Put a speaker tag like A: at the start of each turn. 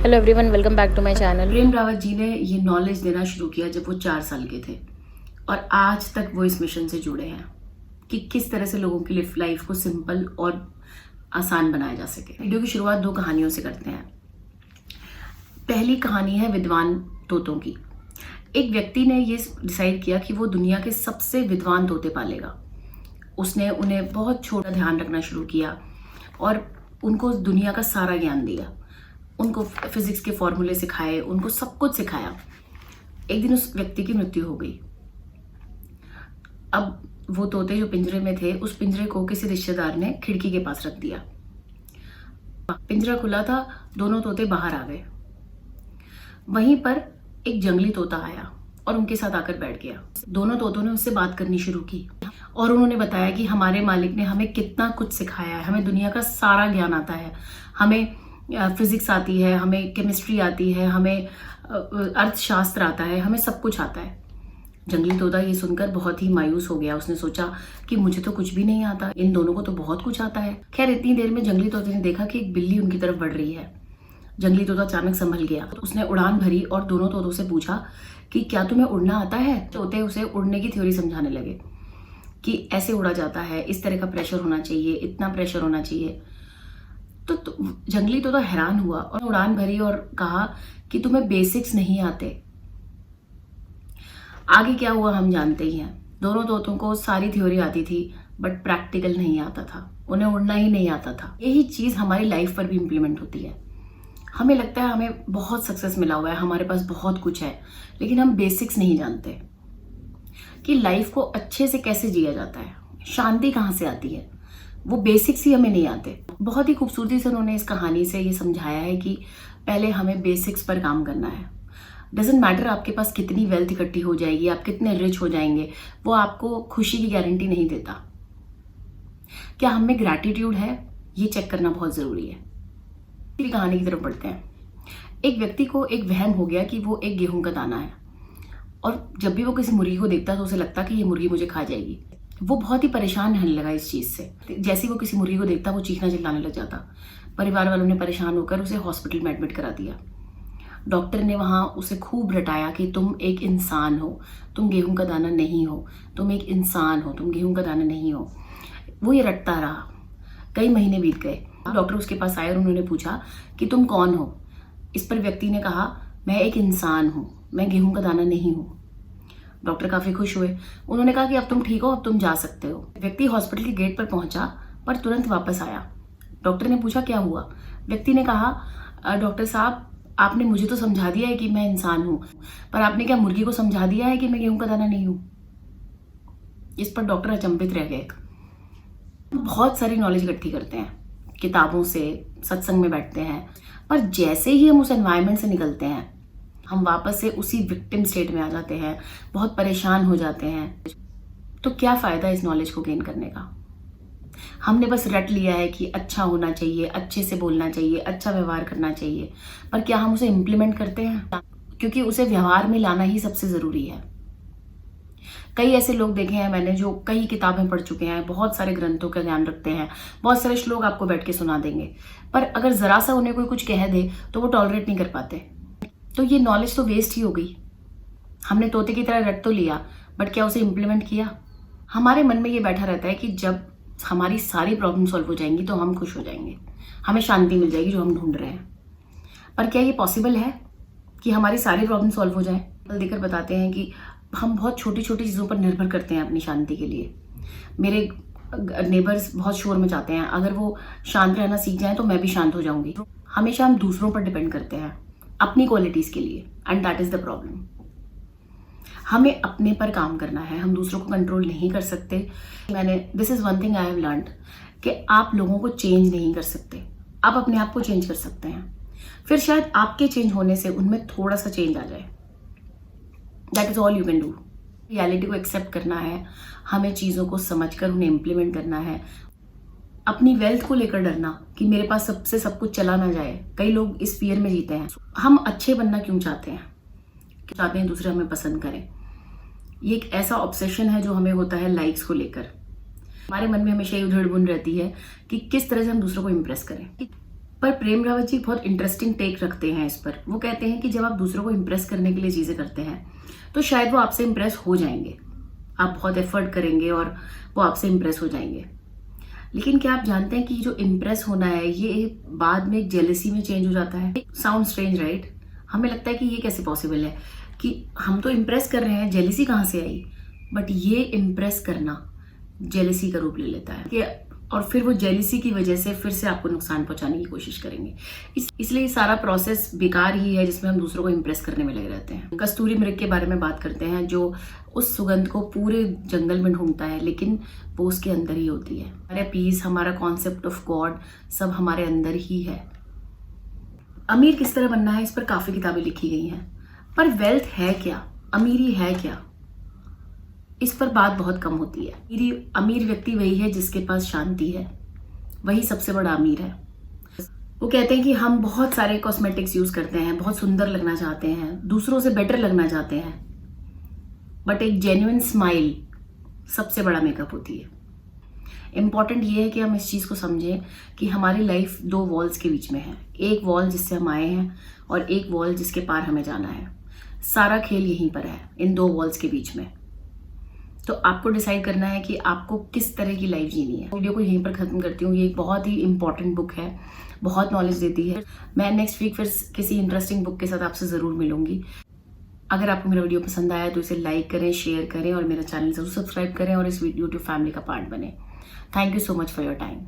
A: Hello everyone, welcome back to my channel.
B: Prem Rawat ji ने ये knowledge देना शुरू किया जब वो 4 साल के थे और आज तक वो इस मिशन से जुड़े हैं कि किस तरह से लोगों की लाइफ को सिंपल और आसान बनाया जा सके। वीडियो की शुरुआत 2 कहानियों से करते हैं। पहली कहानी है विद्वान तोतों की। एक व्यक्ति ने ये डिसाइड किया कि वो दुनिया के सबसे विद्वान तोते पालेगा। उसने उन्हें बहुत छोटा ध्यान रखना शुरू किया और उनको दुनिया का सारा ज्ञान दिया। उनको फिजिक्स के फॉर्मूले सिखाए, उनको सब कुछ सिखाया। एक दिन उस व्यक्ति की मृत्यु हो गई। अब वो तोते जो पिंजरे में थे, उस पिंजरे को किसी रिश्तेदार ने खिड़की के पास रख दिया। पिंजरा खुला था, दोनों तोते बाहर आ गए। वहीं पर एक जंगली तोता आया और उनके साथ आकर बैठ गया। दोनों तोतों ने उससे बात करनी शुरू की और उन्होंने बताया कि हमारे मालिक ने हमें कितना कुछ सिखाया है, हमें दुनिया का सारा ज्ञान आता है, हमें फिजिक्स आती है, हमें केमिस्ट्री आती है, हमें अर्थशास्त्र आता है, हमें सब कुछ आता है। जंगली तोता ये सुनकर बहुत ही मायूस हो गया। उसने सोचा कि मुझे तो कुछ भी नहीं आता, इन दोनों को तो बहुत कुछ आता है। खैर, इतनी देर में जंगली तोते ने देखा कि एक बिल्ली उनकी तरफ बढ़ रही है। जंगली तोता अचानक संभल गया। उसने उड़ान भरी और दोनों तोतों से पूछा कि क्या तुम्हें उड़ना आता है। तोते उसे उड़ने की थ्योरी समझाने लगे कि ऐसे उड़ा जाता है, इस तरह का प्रेशर होना चाहिए, इतना प्रेशर होना चाहिए। तो जंगली तोता हैरान हुआ और उड़ान भरी और कहा कि तुम्हें बेसिक्स नहीं आते। आगे क्या हुआ हम जानते ही हैं। दोनों तोतों को सारी थ्योरी आती थी बट प्रैक्टिकल नहीं आता था, उन्हें उड़ना ही नहीं आता था। यही चीज हमारी लाइफ पर भी इंप्लीमेंट होती है। हमें लगता है हमें बहुत सक्सेस मिला हुआ है, हमारे पास बहुत कुछ है, लेकिन हम बेसिक्स नहीं जानते कि लाइफ को अच्छे से कैसे जिया जाता है, शांति कहाँ से आती है। वो बेसिक्स ही हमें नहीं आते। बहुत ही खूबसूरती से उन्होंने इस कहानी से ये समझाया है कि पहले हमें बेसिक्स पर काम करना है। डजेंट मैटर आपके पास कितनी वेल्थ इकट्ठी हो जाएगी, आप कितने रिच हो जाएंगे, वो आपको खुशी की गारंटी नहीं देता। क्या हम में ग्रैटिट्यूड है, ये चेक करना बहुत जरूरी है। फिर कहानी की तरफ बढ़ते हैं। एक व्यक्ति को एक वहम हो गया कि वो एक गेहूं का दाना है और जब भी वो किसी मुर्गी को देखता तो उसे लगता कि ये मुर्गी मुझे खा जाएगी। वो बहुत ही परेशान रहने लगा इस चीज से। जैसे ही वो किसी मुर्गी को देखता वो चीखना चिल्लाने लग जाता। परिवार वालों ने परेशान होकर उसे हॉस्पिटल में एडमिट करा दिया। डॉक्टर ने वहां उसे खूब रटाया कि तुम एक इंसान हो, तुम गेहूं का दाना नहीं हो, तुम एक इंसान हो, तुम गेहूं का दाना नहीं हो। वो ये रटता रहा। कई महीने बीत गए। डॉक्टर उसके पास आए और उन्होंने पूछा कि तुम कौन हो। इस पर व्यक्ति ने कहा, मैं एक इंसान हूं, मैं गेहूं का दाना नहीं हूं। डॉक्टर काफी खुश हुए। उन्होंने कहा कि अब तुम ठीक हो, अब तुम जा सकते हो। व्यक्ति हॉस्पिटल के गेट पर पहुंचा पर तुरंत वापस आया। डॉक्टर ने पूछा क्या हुआ। व्यक्ति ने कहा, डॉक्टर साहब, आपने मुझे तो समझा दिया है कि मैं इंसान हूं, पर आपने क्या मुर्गी को समझा दिया है कि मैं गेहूं का दाना नहीं हूं। इस पर डॉक्टर अचंभित रह गए। बहुत सारी नॉलेज इकट्ठी करते हैं, किताबों से, सत्संग में बैठते हैं, पर जैसे ही हम उस एनवायरमेंट से निकलते हैं हम वापस से उसी विक्टिम स्टेट में आ जाते हैं, बहुत परेशान हो जाते हैं। तो क्या फायदा इस नॉलेज को गेन करने का। हमने बस रट लिया है कि अच्छा होना चाहिए, अच्छे से बोलना चाहिए, अच्छा व्यवहार करना चाहिए, पर क्या हम उसे इम्प्लीमेंट करते हैं? क्योंकि उसे व्यवहार में लाना ही सबसे जरूरी है। कई ऐसे लोग देखे हैं मैंने जो कई किताबें पढ़ चुके हैं, बहुत सारे ग्रंथों का ज्ञान रखते हैं, बहुत सारे श्लोक आपको बैठ के सुना देंगे, पर अगर जरा सा उन्हें कोई कुछ कह दे तो वो टॉलरेट नहीं कर पाते। तो ये नॉलेज तो वेस्ट ही हो गई। हमने तोते की तरह रट तो लिया, बट क्या उसे इम्प्लीमेंट किया? हमारे मन में ये बैठा रहता है कि जब हमारी सारी प्रॉब्लम सॉल्व हो जाएंगी तो हम खुश हो जाएंगे, हमें शांति मिल जाएगी जो हम ढूंढ रहे हैं। पर क्या ये पॉसिबल है कि हमारी सारी प्रॉब्लम सॉल्व हो जाए? देकर बताते हैं कि हम बहुत छोटी छोटी चीज़ों पर निर्भर करते हैं अपनी शांति के लिए। मेरे नेबर्स बहुत शोर मचाते हैं, अगर वो शांत रहना सीख जाए तो मैं भी शांत हो जाऊंगी। हमेशा हम दूसरों पर डिपेंड करते हैं अपनी क्वालिटीज के लिए, and that is the problem. हमें अपने पर काम करना है, हम दूसरों को कंट्रोल नहीं कर सकते। This is one thing I have learned कि आप लोगों को चेंज नहीं कर सकते, आप अपने आप को चेंज कर सकते हैं। फिर शायद आपके चेंज होने से उनमें थोड़ा सा चेंज आ जाए। That is all you can do. Reality को एक्सेप्ट करना है, हमें चीजों को समझकर उन्हें इम्प्लीमेंट करना है। अपनी वेल्थ को लेकर डरना कि मेरे पास सबसे सब कुछ चला ना जाए, कई लोग इस फियर में जीते हैं। हम अच्छे बनना क्यों चाहते हैं? चाहते हैं दूसरे हमें पसंद करें। ये एक ऐसा ऑब्सेशन है जो हमें होता है लाइक्स को लेकर। हमारे मन में हमेशा ये उधड़ बुन रहती है कि किस तरह से हम दूसरों को इम्प्रेस करें। पर प्रेम रावत जी बहुत इंटरेस्टिंग टेक रखते हैं इस पर। वो कहते हैं कि जब आप दूसरों को इम्प्रेस करने के लिए चीज़ें करते हैं तो शायद वो आपसे इम्प्रेस हो जाएंगे, आप बहुत एफर्ट करेंगे और वो आपसे इम्प्रेस हो जाएंगे। लेकिन क्या आप जानते हैं कि जो इम्प्रेस होना है ये बाद में जेलसी में चेंज हो जाता है। Sound strange right? हमें लगता है कि ये कैसे पॉसिबल है कि हम तो इम्प्रेस कर रहे हैं, जेलसी कहाँ से आई? बट ये इम्प्रेस करना जेलसी का रूप ले लेता है कि और फिर वो जेलसी की वजह से फिर से आपको नुकसान पहुंचाने की कोशिश करेंगे। इसलिए सारा प्रोसेस बेकार ही है जिसमें हम दूसरों को इम्प्रेस करने में लगे रहते हैं। कस्तूरी मृग के बारे में बात करते हैं, जो उस सुगंध को पूरे जंगल में ढूंढता है, लेकिन वो उसके अंदर ही होती है। हमारा पीस, हमारा कॉन्सेप्ट ऑफ गॉड सब हमारे अंदर ही है। अमीर किस तरह बनना है, इस पर काफी किताबें लिखी गई हैं, पर वेल्थ है क्या, अमीरी है क्या, इस पर बात बहुत कम होती है। अमीर व्यक्ति वही है जिसके पास शांति है, वही सबसे बड़ा अमीर है। वो कहते हैं कि हम बहुत सारे कॉस्मेटिक्स यूज करते हैं, बहुत सुंदर लगना चाहते हैं, दूसरों से बेटर लगना चाहते हैं, बट एक जेन्युइन स्माइल सबसे बड़ा मेकअप होती है। इंपॉर्टेंट ये है कि हम इस चीज को समझें कि हमारी लाइफ दो वॉल्स के बीच में है। एक वॉल जिससे हम आए हैं और एक वॉल जिसके पार हमें जाना है। सारा खेल यहीं पर है, इन दो वॉल्स के बीच में। तो आपको डिसाइड करना है कि आपको किस तरह की लाइफ जीनी है। वीडियो को यहीं पर खत्म करती हूँ। ये एक बहुत ही इंपॉर्टेंट बुक है, बहुत नॉलेज देती है। मैं नेक्स्ट वीक फिर किसी इंटरेस्टिंग बुक के साथ आपसे जरूर मिलूंगी। अगर आपको मेरा वीडियो पसंद आया तो इसे लाइक करें, शेयर करें और मेरा चैनल जरूर सब्सक्राइब करें और इस यूट्यूब फैमिली का पार्ट बने। Thank you so much for your time.